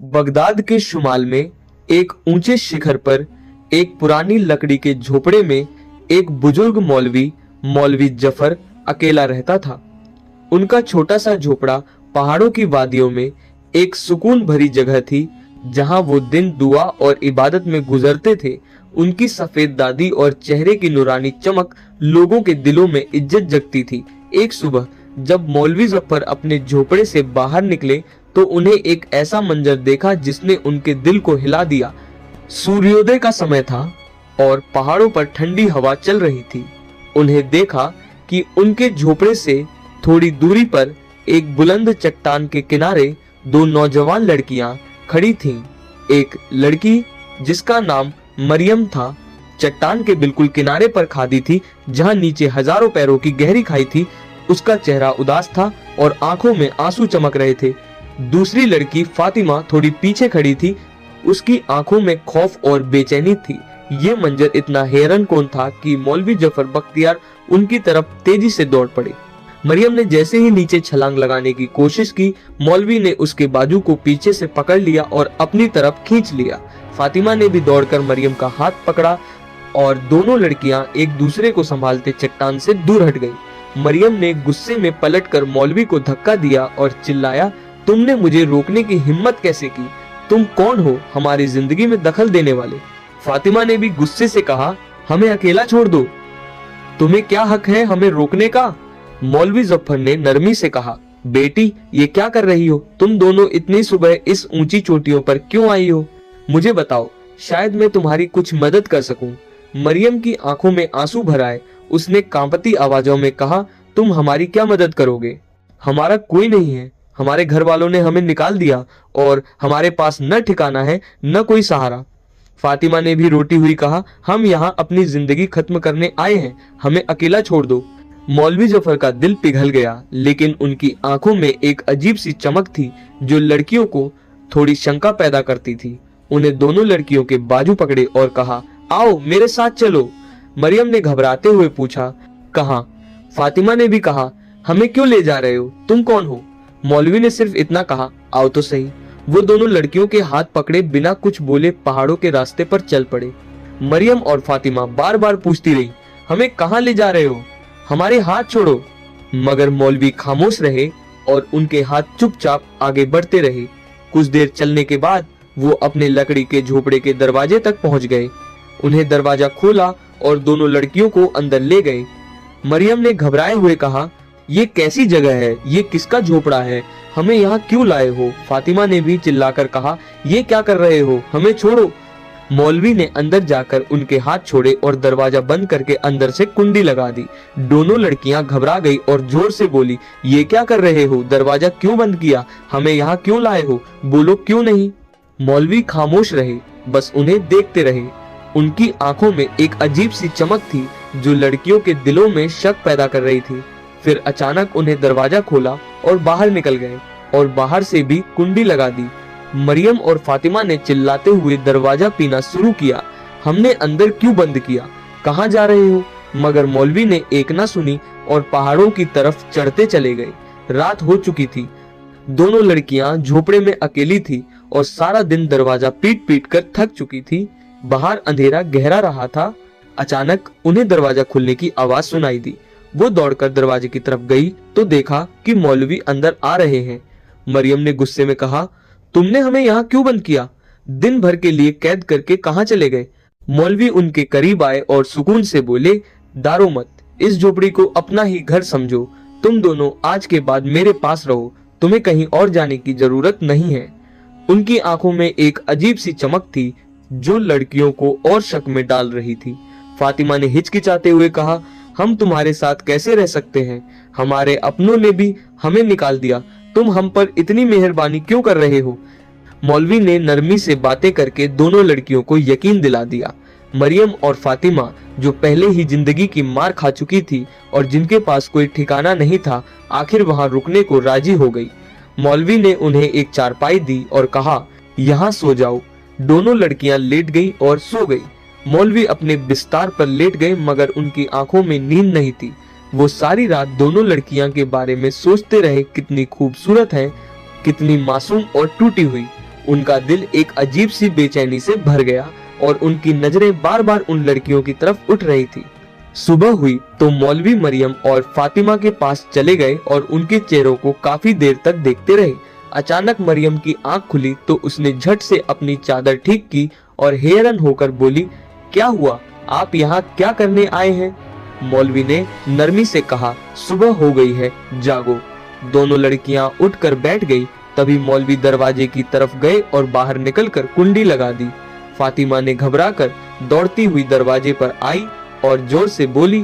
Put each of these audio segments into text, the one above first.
Baghdad के शुमाल में एक ऊंचे शिखर पर एक पुरानी लकड़ी के झोपड़े में एक बुजुर्ग मौलवी मौलवी जफर अकेला रहता था। उनका छोटा सा झोपड़ा पहाड़ों की वादियों में एक सुकून भरी जगह थी, जहां वो दिन दुआ और इबादत में गुजरते थे। उनकी सफेद दाढ़ी और चेहरे की नूरानी चमक लोगों के दिलों में इज्जत जगती थी। एक सुबह जब मौलवी जफर अपने झोपड़े से बाहर निकले तो उन्हें एक ऐसा मंजर देखा जिसने उनके दिल को हिला दिया। सूर्योदय का समय था और पहाड़ों पर ठंडी हवा चल रही थी। उन्हें देखा कि उनके झोपड़े से थोड़ी दूरी पर एक बुलंद चट्टान के किनारे दो नौजवान लड़कियां खड़ी थीं। एक लड़की जिसका नाम मरियम था, चट्टान के बिल्कुल किनारे पर खड़ी थी जहां नीचे हजारों पैरों की गहरी खाई थी। उसका चेहरा उदास था और आंखों में आंसू चमक रहे थे। दूसरी लड़की फातिमा थोड़ी पीछे खड़ी थी, उसकी आंखों में खौफ और बेचैनी थी। ये मंजर इतना हैरानकुन था कि मौलवी जफर बख्तियार उनकी तरफ तेजी से दौड़ पड़े। मरियम ने जैसे ही नीचे छलांग लगाने की कोशिश की, मौलवी ने उसके बाजू को पीछे से पकड़ लिया और अपनी तरफ खींच लिया। फातिमा ने भी दौड़कर मरियम का हाथ पकड़ा और दोनों लड़कियां एक दूसरे को संभालते चट्टान से दूर हट गई। मरियम ने गुस्से में पलटकर मौलवी को धक्का दिया और चिल्लाया, तुमने मुझे रोकने की हिम्मत कैसे की? तुम कौन हो हमारी जिंदगी में दखल देने वाले? फातिमा ने भी गुस्से से कहा, हमें अकेला छोड़ दो, तुम्हें क्या हक है हमें रोकने का? मौलवी जफर ने नरमी से कहा, बेटी ये क्या कर रही हो? तुम दोनों इतनी सुबह इस ऊंची चोटियों पर क्यों आई हो? मुझे बताओ, शायद मैं तुम्हारी कुछ मदद कर सकूं। मरियम की आंखों में आंसू भर आए। उसने कांपती आवाजों में कहा, तुम हमारी क्या मदद करोगे? हमारा कोई नहीं है, हमारे घर वालों ने हमें निकाल दिया और हमारे पास न ठिकाना है न कोई सहारा। फातिमा ने भी रोती हुई कहा, हम यहाँ अपनी जिंदगी खत्म करने आए हैं, हमें अकेला छोड़ दो। मौलवी जफर का दिल पिघल गया, लेकिन उनकी आंखों में एक अजीब सी चमक थी जो लड़कियों को थोड़ी शंका पैदा करती थी। उन्हें दोनों लड़कियों के बाजू पकड़े और कहा, आओ मेरे साथ चलो। मरियम ने घबराते हुए पूछा, कहाँ? फातिमा ने भी कहा, हमें क्यों ले जा रहे हो? तुम कौन हो? मौलवी ने सिर्फ इतना कहा, आओ तो सही। वो दोनों लड़कियों के हाथ पकड़े बिना कुछ बोले पहाड़ों के रास्ते पर चल पड़े। मरियम और फातिमा बार बार पूछती रही, हमें कहाँ ले जा रहे हो? हमारे हाथ छोड़ो। मगर मौलवी खामोश रहे और उनके हाथ चुपचाप आगे बढ़ते रहे। कुछ देर चलने के बाद वो अपने लकड़ी के झोपड़े के दरवाजे तक पहुंच गए। उन्हें दरवाजा खोला और दोनों लड़कियों को अंदर ले गए। मरियम ने घबराए हुए कहा, ये कैसी जगह है? ये किसका झोपड़ा है? हमें यहाँ क्यों लाए हो? फातिमा ने भी चिल्लाकर कहा, ये क्या कर रहे हो? हमें छोड़ो। मौलवी ने अंदर जाकर उनके हाथ छोड़े और दरवाजा बंद करके अंदर से कुंडी लगा दी। दोनों लड़कियां घबरा गई और जोर से बोली, ये क्या कर रहे हो? दरवाजा क्यों बंद किया? हमें यहाँ क्यों लाए हो? बोलो क्यों नहीं? मौलवी खामोश रहे, बस उन्हें देखते रहे। उनकी आंखों में एक अजीब सी चमक थी जो लड़कियों के दिलों में शक पैदा कर रही थी। फिर अचानक उन्हें दरवाजा खोला और बाहर निकल गए और बाहर से भी कुंडी लगा दी। मरियम और फातिमा ने चिल्लाते हुए दरवाजा पीना शुरू किया, हमने अंदर क्यों बंद किया? कहाँ जा रहे हो? मगर मौलवी ने एक ना सुनी और पहाड़ों की तरफ चढ़ते चले गए। रात हो चुकी थी। दोनों लड़कियां झोपड़े में अकेली थी और सारा दिन दरवाजा पीट पीट कर थक चुकी थी। बाहर अंधेरा गहरा रहा था। अचानक उन्हें दरवाजा खुलने की आवाज सुनाई दी। वो दौड़कर दरवाजे की तरफ गई तो देखा कि मौलवी अंदर आ रहे हैं। मरियम ने गुस्से में कहा, तुमने हमें यहाँ क्यों बंद किया? दिन भर के लिए कैद करके कहाँ चले गए? मौलवी उनके करीब आए और सुकून से बोले, दारो मत, इस झोपड़ी को अपना ही घर समझो। तुम दोनों आज के बाद मेरे पास रहो, तुम्हें कहीं और जाने की जरूरत नहीं है। उनकी आंखों में एक अजीब सी चमक थी जो लड़कियों को और शक में डाल रही थी। फातिमा ने हिचकिचाते हुए कहा, हम तुम्हारे साथ कैसे रह सकते हैं? हमारे अपनों ने भी हमें निकाल दिया, तुम हम पर इतनी मेहरबानी क्यों कर रहे हो? मौलवी ने नरमी से बातें करके दोनों लड़कियों को यकीन दिला दिया। मरियम और फातिमा, जो पहले ही जिंदगी की मार खा चुकी थी और जिनके पास कोई ठिकाना नहीं था, आखिर वहां रुकने को राजी हो गई। मौलवी ने उन्हें एक चारपाई दी और कहा, यहाँ सो जाओ। दोनों लड़कियां लेट गई और सो गई। मौलवी अपने बिस्तार पर लेट गए, मगर उनकी आंखों में नींद नहीं थी। वो सारी रात दोनों लड़कियां के बारे में सोचते रहे, कितनी खूबसूरत है, कितनी मासूम और टूटी हुई। उनका दिल एक अजीब सी बेचैनी से भर गया और उनकी नजरें बार बार उन लड़कियों की तरफ उठ रही थी। सुबह हुई तो मौलवी मरियम और फातिमा के पास चले गए और उनके चेहरों को काफी देर तक देखते रहे। अचानक मरियम की आंख खुली तो उसने झट से अपनी चादर ठीक की और हैरान होकर बोली, क्या हुआ, आप यहाँ क्या करने आए हैं? मौलवी ने नरमी से कहा, सुबह हो गई है, जागो। दोनों लड़कियां उठकर बैठ गई। तभी मौलवी दरवाजे की तरफ गए और बाहर निकलकर कुंडी लगा दी। फातिमा ने घबराकर दौड़ती हुई दरवाजे पर आई और जोर से बोली,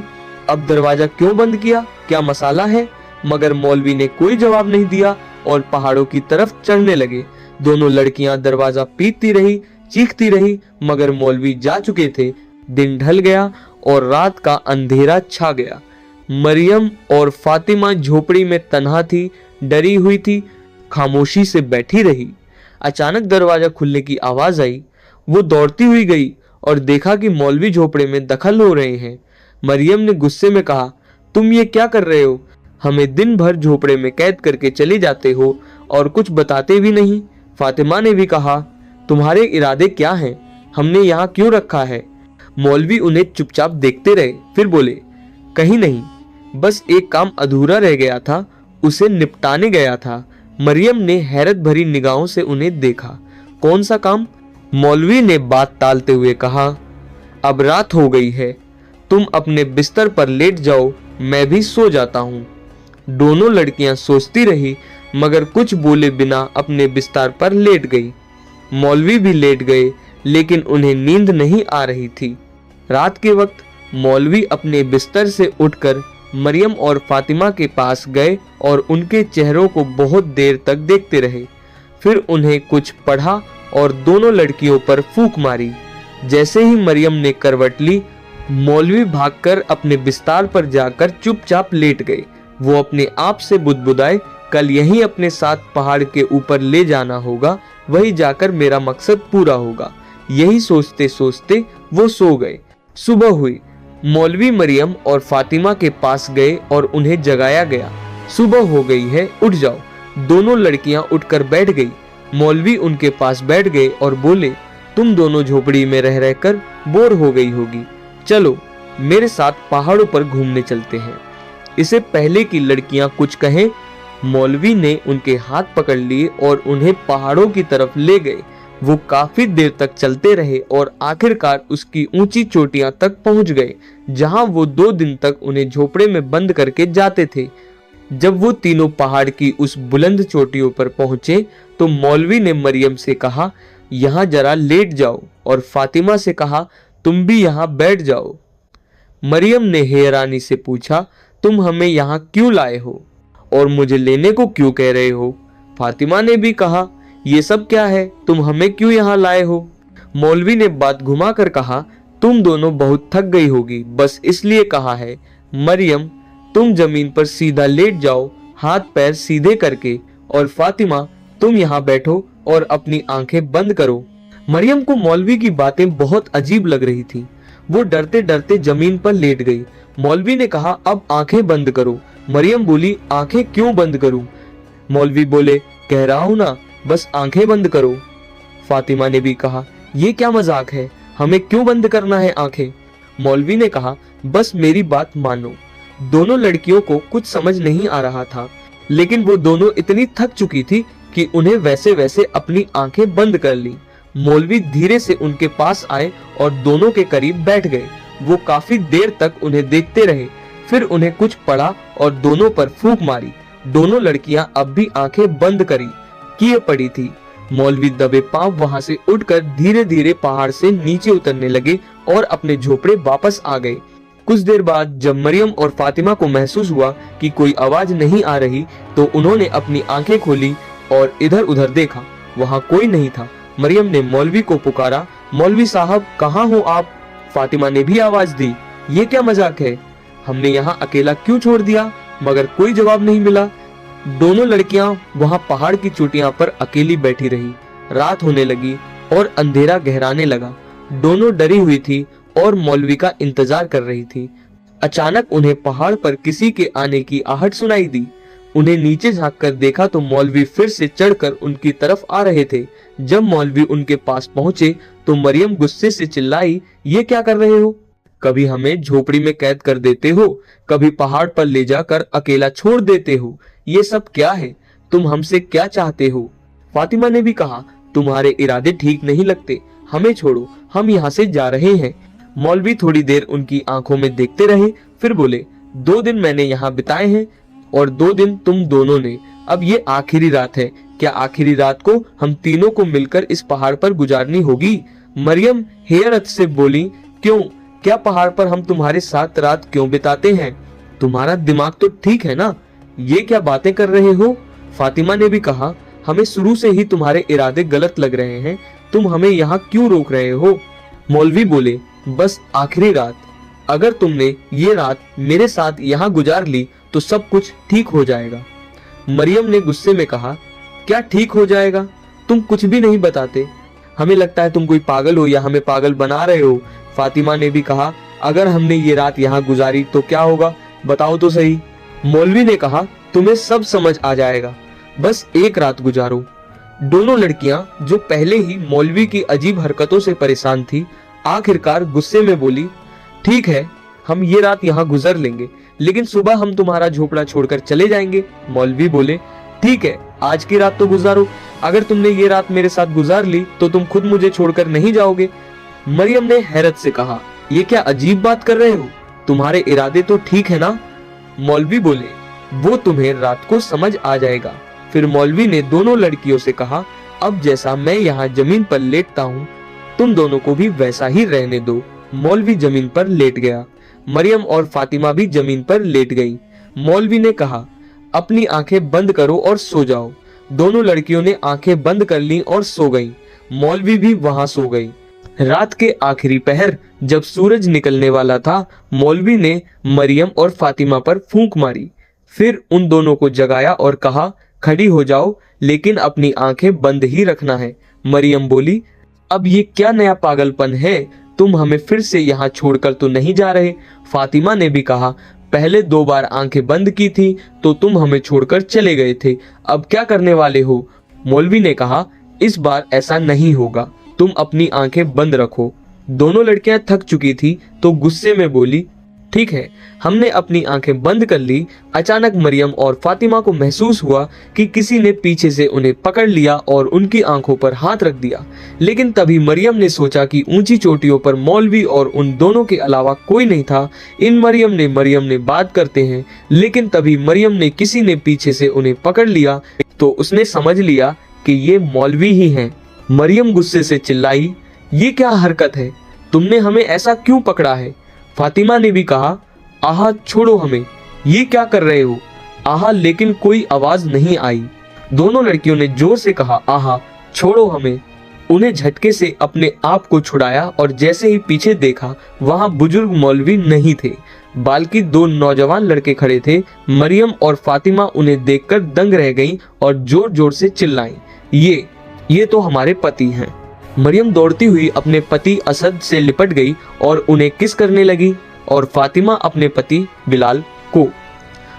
अब दरवाजा क्यों बंद किया, क्या मसाला है? मगर मौलवी ने कोई जवाब नहीं दिया और पहाड़ों की तरफ चढ़ने लगे। दोनों लड़कियां दरवाजा पीटती रही, चीखती रही, मगर मौलवी जा चुके थे। दिन ढल गया और रात का अंधेरा छा गया। मरियम और फातिमा झोपड़ी में तन्हा थी, डरी हुई थी, खामोशी से बैठी रही। अचानक दरवाजा खुलने की आवाज आई। वो दौड़ती हुई गई और देखा कि मौलवी झोपड़े में दखल हो रहे हैं। मरियम ने गुस्से में कहा, तुम ये क्या कर रहे हो? हमें दिन भर झोपड़े में कैद करके चले जाते हो और कुछ बताते भी नहीं। फातिमा ने भी कहा, तुम्हारे इरादे क्या हैं? हमने यहाँ क्यों रखा है? मौलवी उन्हें चुपचाप देखते रहे, फिर बोले, कहीं नहीं, बस एक काम अधूरा रह गया था, उसे निपटाने गया था। मरियम ने हैरत भरी निगाहों से उन्हें देखा। कौन सा काम? मौलवी ने बात टालते हुए कहा, अब रात हो गई है, तुम अपने बिस्तर पर लेट जाओ, मैं भी सो जाता हूँ। दोनों लड़कियां सोचती रही मगर कुछ बोले बिना अपने बिस्तर पर लेट गई। मौलवी भी लेट गए लेकिन उन्हें नींद नहीं आ रही थी। रात के वक्त मौलवी अपने बिस्तर से उठकर मरियम और फातिमा के पास गए और उनके चेहरों को बहुत देर तक देखते रहे। फिर उन्हें कुछ पढ़ा और दोनों लड़कियों पर फूंक मारी। जैसे ही मरियम ने करवट ली, मौलवी भागकर अपने बिस्तर पर जाकर चुपचाप लेट गए। वो अपने आप से बुदबुदाए, कल यहीं अपने साथ पहाड़ के ऊपर ले जाना होगा, वहीं जाकर मेरा मकसद पूरा होगा। यही सोचते सोचते वो सो गए। सुबह हुई, मौलवी मरियम और फातिमा के पास गए और उन्हें जगाया गया। सुबह हो गई है, उठ जाओ। दोनों लड़कियां उठकर बैठ गई। मौलवी उनके पास बैठ गए और बोले, तुम दोनों झोपड़ी में रह रहकर बोर हो गई होगी, चलो मेरे साथ पहाड़ों पर घूमने चलते हैं। इससे पहले कि लड़कियां कुछ कहें, मौलवी ने उनके हाथ पकड़ लिए और उन्हें पहाड़ों की तरफ ले गए। वो काफी देर तक चलते रहे और आखिरकार उसकी ऊंची चोटियां तक पहुंच गए, जहां वो 2 दिन तक उन्हें झोपड़े में बंद करके जाते थे। जब वो तीनों पहाड़ की उस बुलंद चोटियों पर पहुंचे तो मौलवी ने मरियम से कहा, यहाँ जरा लेट जाओ, और फातिमा से कहा, तुम भी यहाँ बैठ जाओ। मरियम ने हैरानी से पूछा, तुम हमें यहाँ क्यों लाए हो और मुझे लेने को क्यों कह रहे हो? फातिमा ने भी कहा, ये सब क्या है, तुम हमें क्यों यहाँ लाए हो? मौलवी ने बात घुमाकर कहा, तुम दोनों बहुत थक गई होगी, बस इसलिए कहा है। मरियम, तुम जमीन पर सीधा लेट जाओ, हाथ पैर सीधे करके, और फातिमा तुम यहाँ बैठो और अपनी आंखें बंद करो। मरियम को मौलवी की बातें बहुत अजीब लग रही थी। वो डरते डरते जमीन पर लेट गई। मौलवी ने कहा, अब आंखें बंद करो। मरियम बोली, आंखें क्यों बंद करूं? मौलवी बोले, कह रहा हूं ना, बस आंखें बंद करो। फातिमा ने भी कहा, ये क्या मजाक है, हमें क्यों बंद करना है आंखें? मौलवी ने कहा, बस मेरी बात मानो। दोनों लड़कियों को कुछ समझ नहीं आ रहा था, लेकिन वो दोनों इतनी थक चुकी थी कि उन्हें वैसे वैसे अपनी आंखें बंद कर ली। मौलवी धीरे से उनके पास आए और दोनों के करीब बैठ गए। वो काफी देर तक उन्हें देखते रहे, फिर उन्हें कुछ पढ़ा और दोनों पर फूंक मारी। दोनों लड़कियां अब भी आंखें बंद किए पड़ी थी। मौलवी दबे पांव वहां से उठकर धीरे धीरे पहाड़ से नीचे उतरने लगे और अपने झोपड़े वापस आ गए। कुछ देर बाद जब मरियम और फातिमा को महसूस हुआ कि कोई आवाज नहीं आ रही, तो उन्होंने अपनी आंखें खोली और इधर उधर देखा। वहां कोई नहीं था। मरियम ने मौलवी को पुकारा, मौलवी साहब कहाँ हो आप? फातिमा ने भी आवाज दी, ये क्या मजाक है, हमने यहाँ अकेला क्यों छोड़ दिया? मगर कोई जवाब नहीं मिला। दोनों लड़कियां वहां पहाड़ की चोटियां पर अकेली बैठी रही। रात होने लगी और अंधेरा गहराने लगा। दोनों डरी हुई थी और मौलवी का इंतजार कर रही थी। अचानक उन्हें पहाड़ पर किसी के आने की आहट सुनाई दी। उन्हें नीचे झांककर देखा तो मौलवी फिर से चढ़कर उनकी तरफ आ रहे थे। जब मौलवी उनके पास पहुंचे तो मरियम गुस्से से चिल्लाई, ये क्या कर रहे हो? कभी हमें झोपड़ी में कैद कर देते हो, कभी पहाड़ पर ले जाकर अकेला छोड़ देते हो। ये सब क्या है? तुम हमसे क्या चाहते हो? फातिमा ने भी कहा, तुम्हारे इरादे ठीक नहीं लगते, हमें छोड़ो, हम यहाँ से जा रहे हैं। मौलवी थोड़ी देर उनकी आंखों में देखते रहे, फिर बोले, 2 दिन मैंने यहाँ बिताए हैं और 2 दिन तुम दोनों ने। अब ये आखिरी रात है। क्या आखिरी रात को हम तीनों को मिलकर इस पहाड़ पर गुजारनी होगी? मरियम हैरत से बोली, क्यों? क्या पहाड़ पर हम तुम्हारे साथ रात क्यों बिताते हैं? तुम्हारा दिमाग तो ठीक है ना? ये क्या बातें कर रहे हो? फातिमा ने भी कहा, हमें शुरू से ही तुम्हारे इरादे गलत लग रहे हैं, तुम हमें यहाँ क्यों रोक रहे हो? मौलवी बोले, बस आखिरी रात, अगर तुमने ये रात मेरे साथ यहाँ गुजार ली तो सब कुछ ठीक हो जाएगा। मरियम ने गुस्से में कहा, क्या ठीक हो जाएगा? तुम कुछ भी नहीं बताते, हमें लगता है तुम कोई पागल हो या हमें पागल बना रहे हो। फातिमा ने भी कहा, अगर हमने ये रात यहाँ गुजारी तो क्या होगा, बताओ तो सही। मौलवी ने कहा, तुम्हें सब समझ आ जाएगा, बस एक रात गुजारो। दोनों लड़कियां जो पहले ही मौलवी की अजीब हरकतों से परेशान थी, आखिरकार गुस्से में बोली, ठीक है, हम ये रात यहाँ गुजर लेंगे, लेकिन सुबह हम तुम्हारा झोपड़ा छोड़कर चले जाएंगे। मौलवी बोले, ठीक है, आज की रात तो गुजारो, अगर तुमने ये रात मेरे साथ गुजार ली तो तुम खुद मुझे छोड़कर नहीं जाओगे। मरियम ने हैरत से कहा, ये क्या अजीब बात कर रहे हो, तुम्हारे इरादे तो ठीक है ना? मौलवी बोले, वो तुम्हें रात को समझ आ जाएगा। फिर मौलवी ने दोनों लड़कियों से कहा, अब जैसा मैं यहाँ जमीन पर लेटता हूँ, तुम दोनों को भी वैसा ही रहने दो। मौलवी जमीन पर लेट गया। मरियम और फातिमा भी जमीन पर लेट गईं। मौलवी ने कहा, अपनी आंखें बंद करो और सो जाओ। दोनों लड़कियों ने आंखें बंद कर लीं और सो गईं। मौलवी भी वहां सो गई। रात के आखिरी पहर जब सूरज निकलने वाला था, मौलवी ने मरियम और फातिमा पर फूंक मारी, फिर उन दोनों को जगाया और कहा, खड़ी हो जाओ, लेकिन अपनी आंखें बंद ही रखना है। मरियम बोली, अब ये क्या नया पागलपन है, तुम हमें फिर से यहाँ छोड़कर तो नहीं जा रहे? फातिमा ने भी कहा, पहले 2 बार आंखें बंद की थी तो तुम हमें छोड़कर चले गए थे, अब क्या करने वाले हो? मौलवी ने कहा, इस बार ऐसा नहीं होगा, तुम अपनी आंखें बंद रखो। दोनों लड़कियां थक चुकी थी तो गुस्से में बोली, ठीक है, हमने अपनी आंखें बंद कर ली। अचानक मरियम और फातिमा को महसूस हुआ कि किसी ने पीछे से उन्हें पकड़ लिया और उनकी आंखों पर हाथ रख दिया। लेकिन तभी मरियम ने सोचा कि ऊंची चोटियों पर मौलवी और उन दोनों के अलावा कोई नहीं था। मरियम ने बात करते हैं, लेकिन तभी मरियम ने किसी ने पीछे से उन्हें पकड़ लिया तो उसने समझ लिया कि ये मौलवी ही हैं। मरियम गुस्से से चिल्लाई, ये क्या हरकत है, तुमने हमें ऐसा क्यों पकड़ा है? फातिमा ने भी कहा, आहा छोड़ो हमें, ये क्या कर रहे हो? आहा, लेकिन कोई आवाज नहीं आई। दोनों लड़कियों ने जोर से कहा, आहा छोड़ो हमें। उन्हें झटके से अपने आप को छुड़ाया और जैसे ही पीछे देखा, वहां बुजुर्ग मौलवी नहीं थे, बल्कि 2 नौजवान लड़के खड़े थे। मरियम और फातिमा उन्हें देखकर दंग रह गईं और जोर जोर से चिल्लाईं, ये तो हमारे पति हैं। मरियम दौड़ती हुई अपने पति असद से लिपट गई और उन्हें किस करने लगी, और फातिमा अपने पति बिलाल को।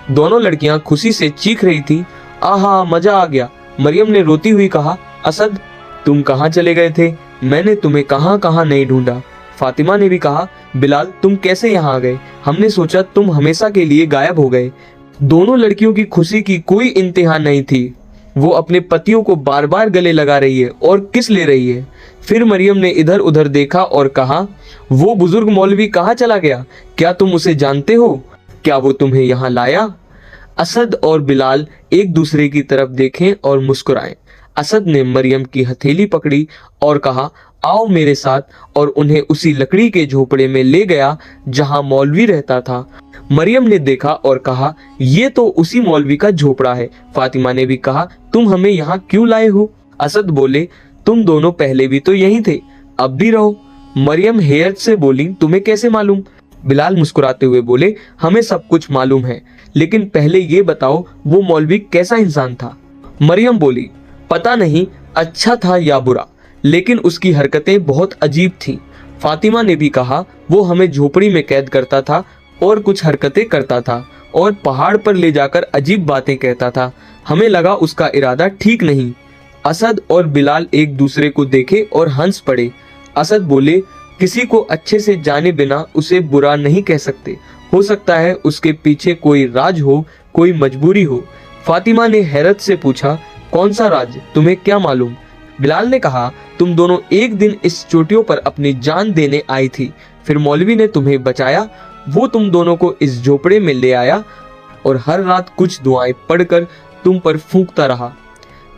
दोनों लड़कियां खुशी से चीख रही थी, आहा मजा आ गया। मरियम ने रोती हुई कहा, असद तुम कहाँ चले गए थे, मैंने तुम्हें कहाँ कहाँ नहीं ढूंढा। फातिमा ने भी कहा, बिलाल तुम कैसे यहाँ आ गए, हमने सोचा तुम हमेशा के लिए गायब हो गए। दोनों लड़कियों की खुशी की कोई इंतहा नहीं थी। वो अपने पतियों को बार बार गले लगा रही है और किस ले रही है। फिर मरियम ने इधर उधर देखा और कहा, वो बुजुर्ग मौलवी कहाँ चला गया, क्या तुम उसे जानते हो, क्या वो तुम्हें यहाँ लाया? असद और बिलाल एक दूसरे की तरफ देखें और मुस्कुराएं। असद ने मरियम की हथेली पकड़ी और कहा, आओ मेरे साथ, और उन्हें उसी लकड़ी के झोपड़े में ले गया जहां मौलवी रहता था। मरियम ने देखा और कहा, ये तो उसी मौलवी का झोपड़ा है। फातिमा ने भी कहा, तुम हमें यहाँ क्यों लाए हो? असद बोले, तुम दोनों पहले भी तो यहीं थे, अब भी रहो। मरियम हैरत से बोली, तुम्हें कैसे मालूम? बिलाल मुस्कुराते हुए बोले, हमें सब कुछ मालूम है, लेकिन पहले ये बताओ वो मौलवी कैसा इंसान था? मरियम बोली, पता नहीं अच्छा था या बुरा, लेकिन उसकी हरकतें बहुत अजीब थीं। फातिमा ने भी कहा, वो हमें झोपड़ी में कैद करता था और कुछ हरकतें करता था और पहाड़ पर ले जाकर अजीब बातें कहता था। हमें लगा उसका इरादा ठीक नहीं। असद और बिलाल एक दूसरे को देखे और हंस पड़े। असद बोले, किसी को अच्छे से जाने बिना उसे बुरा नहीं कह सकते। हो सकता है उसके पीछे कोई राज हो, कोई मजबूरी हो। फातिमा ने हैरत से पूछा, कौन सा राज, तुम्हें क्या मालूम? बिलाल ने कहा, तुम दोनों एक दिन इस चोटियों पर अपनी जान देने आई थी, फिर मौलवी ने तुम्हें बचाया। वो तुम दोनों को इस झोपड़े में ले आया और हर रात कुछ दुआएं पढ़कर तुम पर फूंकता रहा।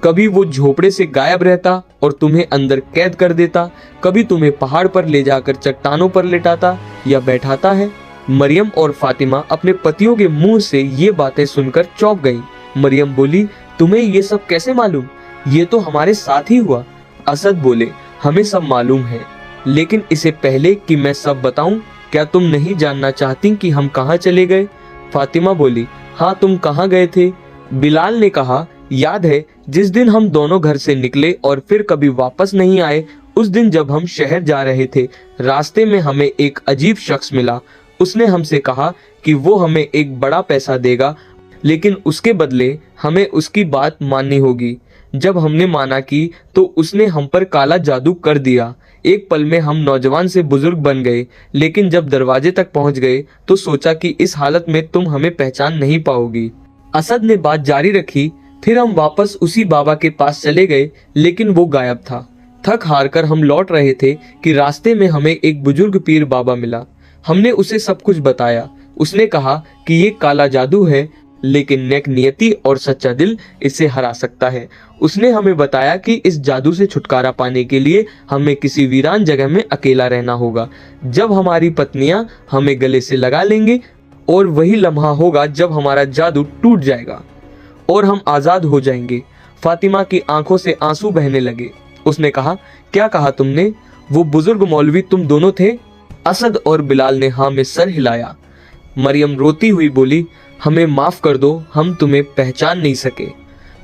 कभी वो झोपड़े से गायब रहता और तुम्हें अंदर कैद कर देता, कभी तुम्हें पहाड़ पर ले जाकर चट्टानों पर लेटाता या बैठाता है। मरियम और फातिमा अपने पतियों के मुंह से ये बातें सुनकर चौंक गईं। मरियम बोली, तुम्हें ये सब कैसे मालूम? ये तो हमारे साथ ही हुआ। असद बोले, हमें सब मालूम है, लेकिन इससे पहले कि मैं सब बताऊं, क्या तुम नहीं जानना चाहती कि हम कहाँ चले गए? फातिमा बोली, हाँ, तुम कहाँ गए थे? बिलाल ने कहा, याद है जिस दिन हम दोनों घर से निकले और फिर कभी वापस नहीं आए? उस दिन जब हम शहर जा रहे थे, रास्ते में हमें एक अजीब शख्स मिला। उसने हमसे कहा कि वो हमें एक बड़ा पैसा देगा, लेकिन उसके बदले हमें उसकी बात माननी होगी। जब हमने माना की तो उसने हम पर काला जादू कर दिया। एक पल में हम नौजवान से बुजुर्ग बन गए, लेकिन जब दरवाजे तक पहुंच गए तो सोचा कि इस हालत में तुम हमें पहचान नहीं पाओगी। असद ने बात जारी रखी, फिर हम वापस उसी बाबा के पास चले गए, लेकिन वो गायब था। थक हार कर हम लौट रहे थे कि रास्ते में हमें एक बुजुर्ग पीर बाबा मिला। हमने उसे सब कुछ बताया। उसने कहा कि ये काला जादू है, लेकिन नेक नियति और सच्चा दिल इसे हरा सकता है। उसने हमें बताया कि इस जादू से छुटकारा पाने के लिए हमें किसी वीरान जगह में अकेला रहना होगा, जब हमारी पत्नियां हमें गले से लगा लेंगे, और वही लम्हा होगा जब हमारा जादू टूट जाएगा और हम आजाद हो जाएंगे। फातिमा की आंखों से आंसू बहने लगे। उसने कहा, क्या कहा तुमने? वो बुजुर्ग मौलवी तुम दोनों थे? असद और बिलाल ने हाँ में सर हिलाया। मरियम रोती हुई बोली, हमें माफ कर दो, हम तुम्हें पहचान नहीं सके।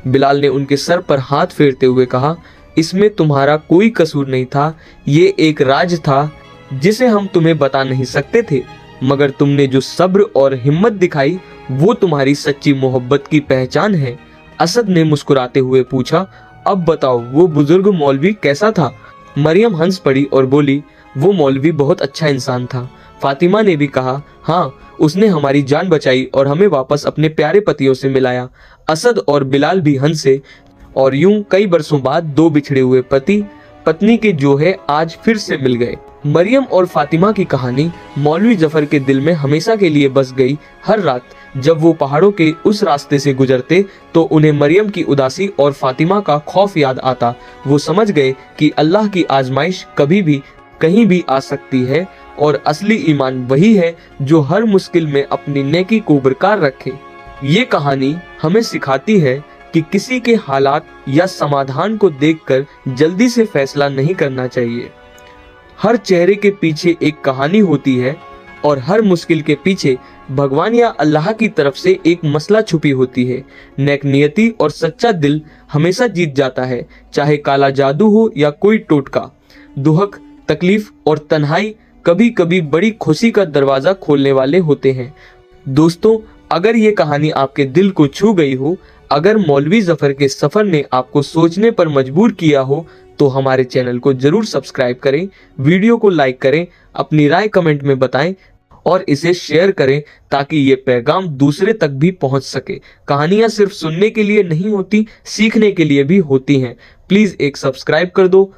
बिलाल ने उनके सर पर हाथ फेरते हुए कहा, इसमें तुम्हारा कोई कसूर नहीं था। ये एक राज था जिसे हम तुम्हें बता नहीं सकते थे, मगर तुमने जो सब्र और हिम्मत दिखाई वो तुम्हारी सच्ची मोहब्बत की पहचान है। असद ने मुस्कुराते हुए पूछा, अब बताओ वो बुजुर्ग मौलवी कैसा था? मरियम हंस पड़ी और बोली, वो मौलवी बहुत अच्छा इंसान था। फातिमा ने भी कहा, हाँ, उसने हमारी जान बचाई और हमें वापस अपने प्यारे पतियों से मिलाया। असद और बिलाल भी हंसे और यूं कई बरसों बाद दो बिछड़े हुए पति पत्नी के जो है आज फिर से मिल गए। मरियम और फातिमा की कहानी मौलवी जफर के दिल में हमेशा के लिए बस गई। हर रात जब वो पहाड़ों के उस रास्ते से गुजरते तो उन्हें मरियम की उदासी और फातिमा का खौफ याद आता। वो समझ गए कि अल्लाह की आजमाइश कभी भी कहीं भी आ सकती है और असली ईमान वही है जो हर मुश्किल में अपनी नेकी को बरकरार रखे। ये कहानी हमें सिखाती है कि किसी के हालात या समाधान को देखकर जल्दी से फैसला नहीं करना चाहिए। हर चेहरे के पीछे एक कहानी होती है और हर मुश्किल के पीछे भगवान या अल्लाह की तरफ से एक मसला छुपी होती है। नेक नियति और सच्चा दिल हमेशा जीत जाता है, चाहे काला जादू हो या कोई टोटका। दुहक, तकलीफ और तन्हाई कभी कभी बड़ी खुशी का दरवाजा खोलने वाले होते हैं। दोस्तों, अगर ये कहानी आपके दिल को छू गई हो, अगर मौलवी जफर के सफर ने आपको सोचने पर मजबूर किया हो, तो हमारे चैनल को जरूर सब्सक्राइब करें, वीडियो को लाइक करें, अपनी राय कमेंट में बताएं और इसे शेयर करें ताकि ये पैगाम दूसरे तक भी पहुंच सके। कहानियां सिर्फ सुनने के लिए नहीं होती, सीखने के लिए भी होती हैं। प्लीज एक सब्सक्राइब कर दो